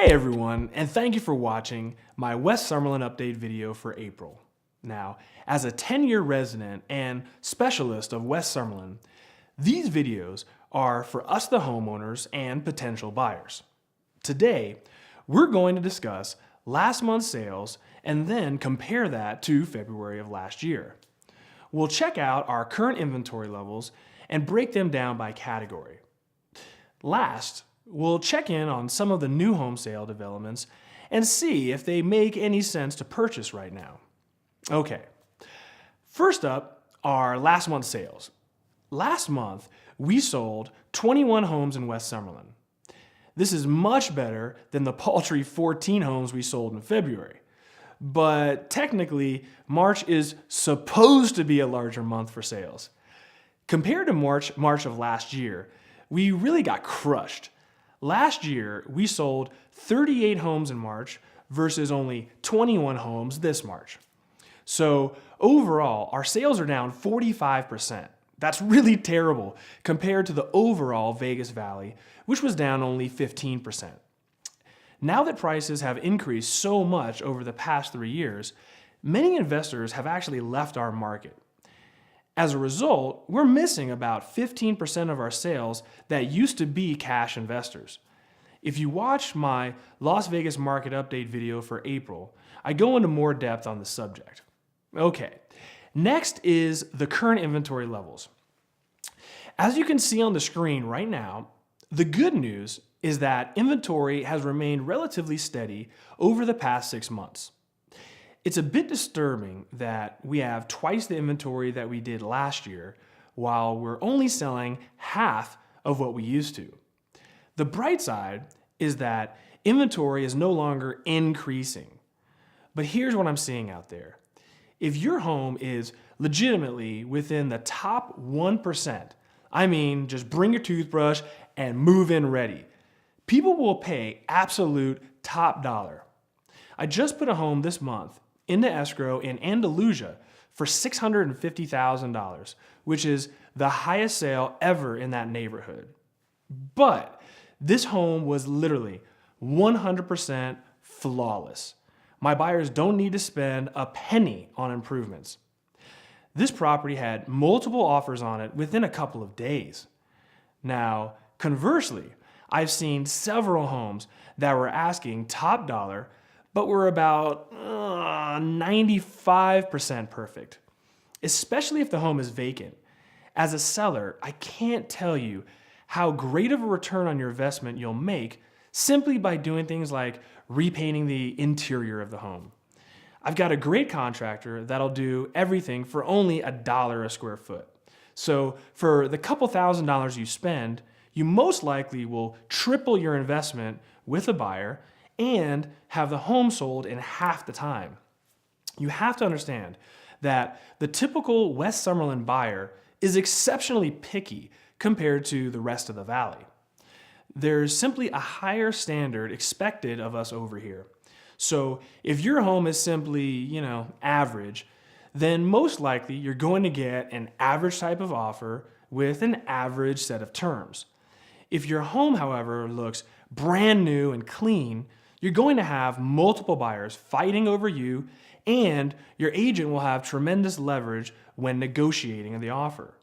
Hey everyone, and thank you for watching my West Summerlin update video for April. Now, as a 10-year resident and specialist of West Summerlin, these videos are for us the homeowners and potential buyers. Today, we're going to discuss last month's sales and then compare that to February of last year. We'll check out our current inventory levels and break them down by category. Last, we'll check in on some of the new home sale developments and see if they make any sense to purchase right now. Okay, first up are last month's sales. Last month, we sold 21 homes in West Summerlin. This is much better than the paltry 14 homes we sold in February. But technically, March is supposed to be a larger month for sales. Compared to March of last year, we really got crushed. Last year, we sold 38 homes in March versus only 21 homes this March. So overall, our sales are down 45%. That's really terrible compared to the overall Vegas Valley, which was down only 15%. Now that prices have increased so much over the past 3 years, many investors have actually left our market. As a result, we're missing about 15% of our sales that used to be cash investors. If you watch my Las Vegas market update video for April, I go into more depth on the subject. Okay, next is the current inventory levels. As you can see on the screen right now, the good news is that inventory has remained relatively steady over the past 6 months. It's a bit disturbing that we have twice the inventory that we did last year, while we're only selling half of what we used to. The bright side is that inventory is no longer increasing. But here's what I'm seeing out there. If your home is legitimately within the top 1%, I mean just bring your toothbrush and move in ready, people will pay absolute top dollar. I just put a home this month into escrow in Andalusia for $650,000, which is the highest sale ever in that neighborhood. But this home was literally 100% flawless. My buyers don't need to spend a penny on improvements. This property had multiple offers on it within a couple of days. Now, conversely, I've seen several homes that were asking top dollar but were about 95% perfect, especially if the home is vacant. As a seller, I can't tell you how great of a return on your investment you'll make simply by doing things like repainting the interior of the home. I've got a great contractor that'll do everything for only $1 a square foot. So for the couple $1,000s you spend, you most likely will triple your investment with a buyer and have the home sold in half the time. You have to understand that the typical West Summerlin buyer is exceptionally picky compared to the rest of the valley. There's simply a higher standard expected of us over here. So if your home is simply, average, then most likely you're going to get an average type of offer with an average set of terms. If your home, however, looks brand new and clean, you're going to have multiple buyers fighting over you, and your agent will have tremendous leverage when negotiating the offer.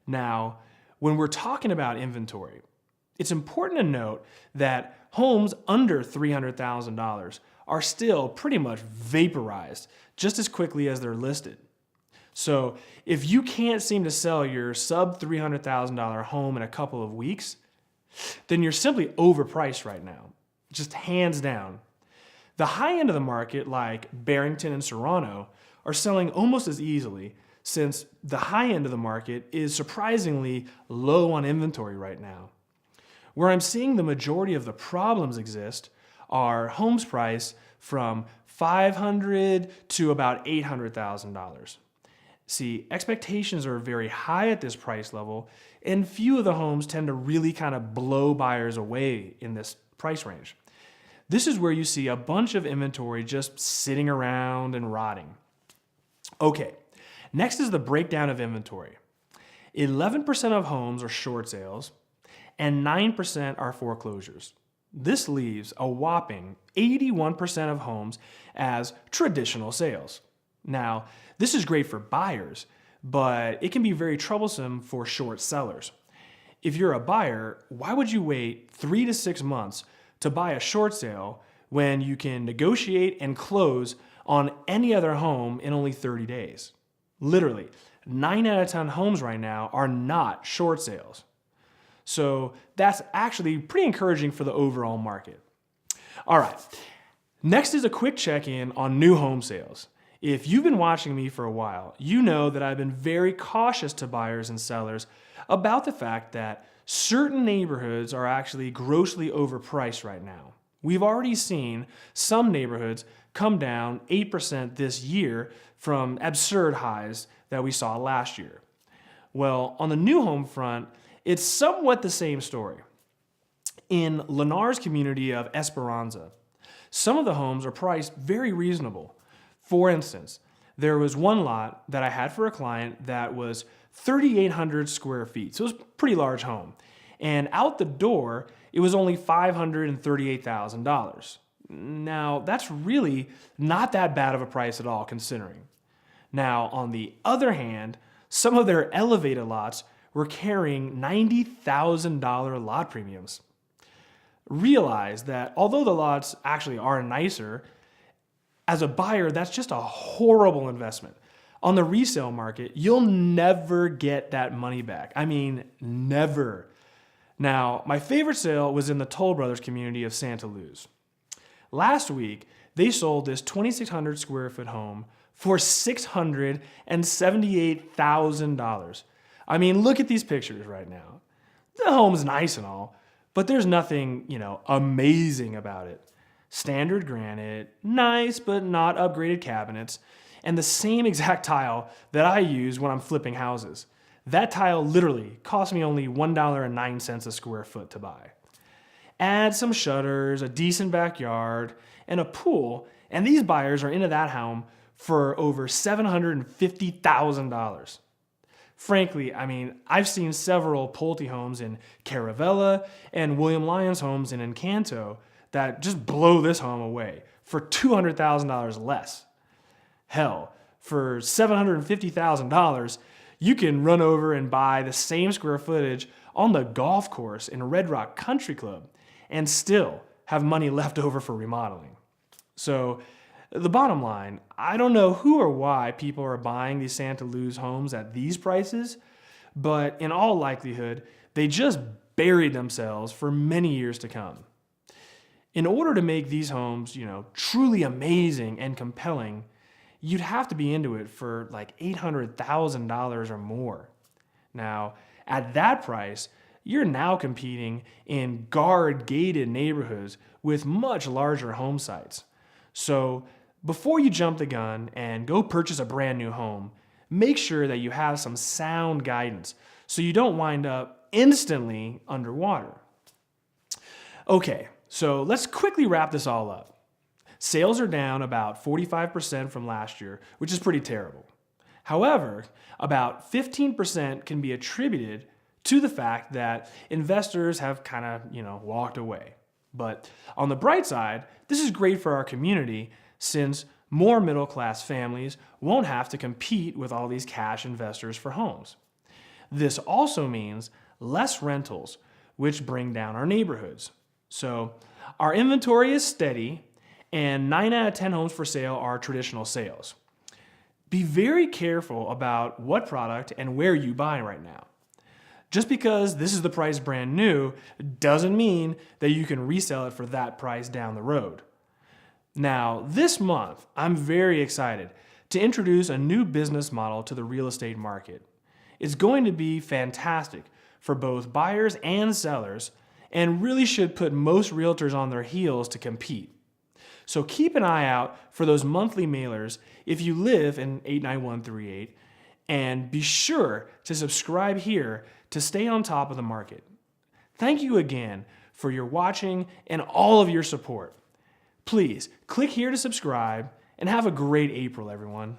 Now, when we're talking about inventory, it's important to note that homes under $300,000 are still pretty much vaporized just as quickly as they're listed. So if you can't seem to sell your sub $300,000 home in a couple of weeks, then you're simply overpriced right now, just hands down. The high end of the market, like Barrington and Serrano, are selling almost as easily, since the high end of the market is surprisingly low on inventory right now. Where I'm seeing the majority of the problems exist are homes priced from $500,000 to about $800,000. See, expectations are very high at this price level, and few of the homes tend to really kind of blow buyers away in this price range. This is where you see a bunch of inventory just sitting around and rotting. Okay, next is the breakdown of inventory. 11% of homes are short sales, and 9% are foreclosures. This leaves a whopping 81% of homes as traditional sales. Now, this is great for buyers, but it can be very troublesome for short sellers. If you're a buyer, why would you wait 3 to 6 months to buy a short sale when you can negotiate and close on any other home in only 30 days? Literally, 9 out of 10 homes right now are not short sales. So that's actually pretty encouraging for the overall market. All right, next is a quick check-in on new home sales. If you've been watching me for a while, you know that I've been very cautious to buyers and sellers about the fact that certain neighborhoods are actually grossly overpriced right now. We've already seen some neighborhoods come down 8% this year from absurd highs that we saw last year. Well, on the new home front, it's somewhat the same story. In Lennar's community of Esperanza, some of the homes are priced very reasonable. For instance, there was one lot that I had for a client that was 3,800 square feet, so it was a pretty large home. And out the door, it was only $538,000. Now, that's really not that bad of a price at all, considering. Now, on the other hand, some of their elevated lots were carrying $90,000 lot premiums. Realize that although the lots actually are nicer, as a buyer, that's just a horrible investment. On the resale market, you'll never get that money back. I mean, never. Now, my favorite sale was in the Toll Brothers community of Santa Luz. Last week, they sold this 2,600 square foot home for $678,000. I mean, look at these pictures right now. The home's nice and all, but there's nothing, amazing about it. Standard granite, nice but not upgraded cabinets, and the same exact tile that I use when I'm flipping houses. That tile literally cost me only $1.09 a square foot to buy. Add some shutters, a decent backyard, and a pool, and these buyers are into that home for over $750,000. Frankly, I've seen several Pulte homes in Caravella and William Lyons homes in Encanto that just blow this home away for $200,000 less. Hell, for $750,000, you can run over and buy the same square footage on the golf course in Red Rock Country Club and still have money left over for remodeling. So the bottom line, I don't know who or why people are buying these Santa Luz homes at these prices, but in all likelihood, they just buried themselves for many years to come. In order to make these homes, truly amazing and compelling, you'd have to be into it for like $800,000 or more. Now, at that price, you're now competing in guard-gated neighborhoods with much larger home sites. So before you jump the gun and go purchase a brand new home, make sure that you have some sound guidance so you don't wind up instantly underwater. Okay, so let's quickly wrap this all up. Sales are down about 45% from last year, which is pretty terrible. However, about 15% can be attributed to the fact that investors have kind of, walked away. But on the bright side, this is great for our community since more middle-class families won't have to compete with all these cash investors for homes. This also means less rentals, which bring down our neighborhoods. So our inventory is steady, and 9 out of 10 homes for sale are traditional sales. Be very careful about what product and where you buy right now. Just because this is the price brand new doesn't mean that you can resell it for that price down the road. Now, this month, I'm very excited to introduce a new business model to the real estate market. It's going to be fantastic for both buyers and sellers and really should put most realtors on their heels to compete. So keep an eye out for those monthly mailers if you live in 89138, and be sure to subscribe here to stay on top of the market. Thank you again for your watching and all of your support. Please click here to subscribe and have a great April, everyone.